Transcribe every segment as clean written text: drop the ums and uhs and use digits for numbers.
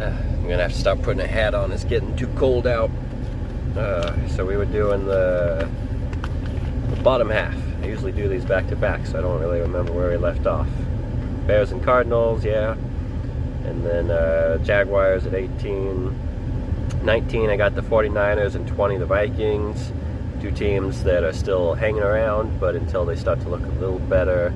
I'm gonna have to stop putting a hat on. It's getting too cold out. So we were doing the bottom half. I usually do these back to back, so I don't really remember where we left off. Bears and Cardinals, yeah. And then Jaguars at 18. 19, I got the 49ers, and 20, the Vikings. Two teams that are still hanging around, but until they start to look a little better,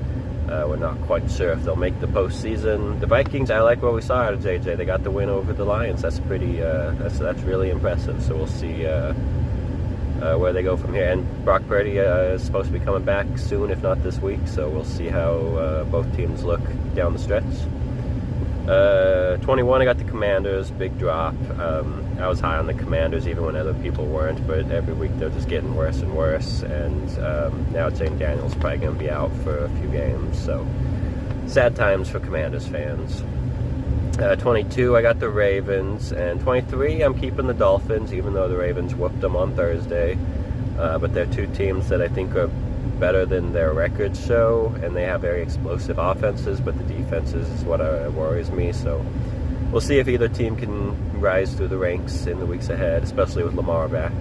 we're not quite sure if they'll make the postseason. The Vikings, I like what we saw out of JJ. They got the win over the Lions. That's pretty. That's really impressive. So we'll see where they go from here. And Brock Purdy is supposed to be coming back soon, if not this week. So we'll see how both teams look down the stretch. 21, I got the Commanders. Big drop. I was high on the Commanders even when other people weren't, but every week they're just getting worse and worse, and now James Daniels probably going to be out for a few games, so sad times for Commanders fans. 22, I got the Ravens, and 23, I'm keeping the Dolphins, even though the Ravens whooped them on Thursday, but they're two teams that I think are better than their records show, and they have very explosive offenses, but the defenses is what worries me, so we'll see if either team can rise through the ranks in the weeks ahead, especially with Lamar back.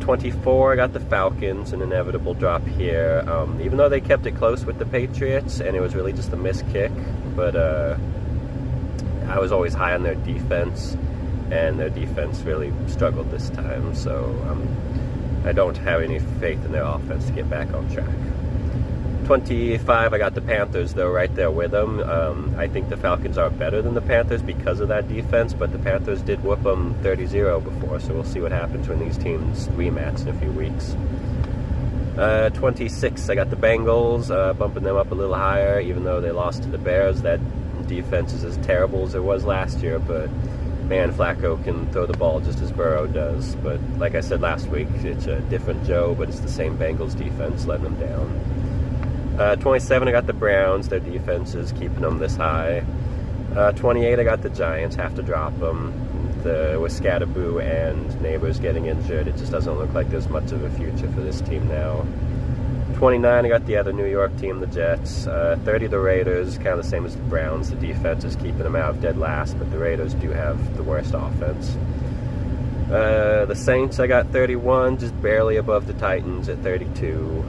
24, I got the Falcons, an inevitable drop here, even though they kept it close with the Patriots, and it was really just a missed kick, but I was always high on their defense, and their defense really struggled this time, so I don't have any faith in their offense to get back on track. 25, I got the Panthers, though, right there with them. I think the Falcons are better than the Panthers because of that defense, but the Panthers did whoop them 30-0 before, so we'll see what happens when these teams rematch in a few weeks. 26, I got the Bengals, bumping them up a little higher, even though they lost to the Bears. That defense is as terrible as it was last year, but man, Flacco can throw the ball just as Burrow does. But like I said last week, it's a different Joe, but it's the same Bengals defense letting them down. 27, I got the Browns. Their defense is keeping them this high. 28, I got the Giants. Have to drop them. With Scatterboo and Neighbors getting injured, it just doesn't look like there's much of a future for this team now. 29, I got the other New York team, the Jets. 30, the Raiders, kind of the same as the Browns. The defense is keeping them out of dead last, but the Raiders do have the worst offense. The Saints, I got 31, just barely above the Titans at 32.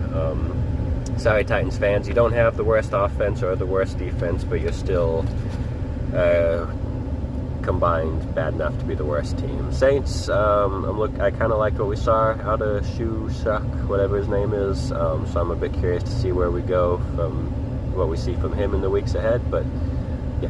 Sorry, Titans fans, you don't have the worst offense or the worst defense, but you're still combined bad enough to be the worst team. Saints, I kind of like what we saw out of Shu Shuck, whatever his name is, so I'm a bit curious to see where we go from what we see from him in the weeks ahead, but yeah.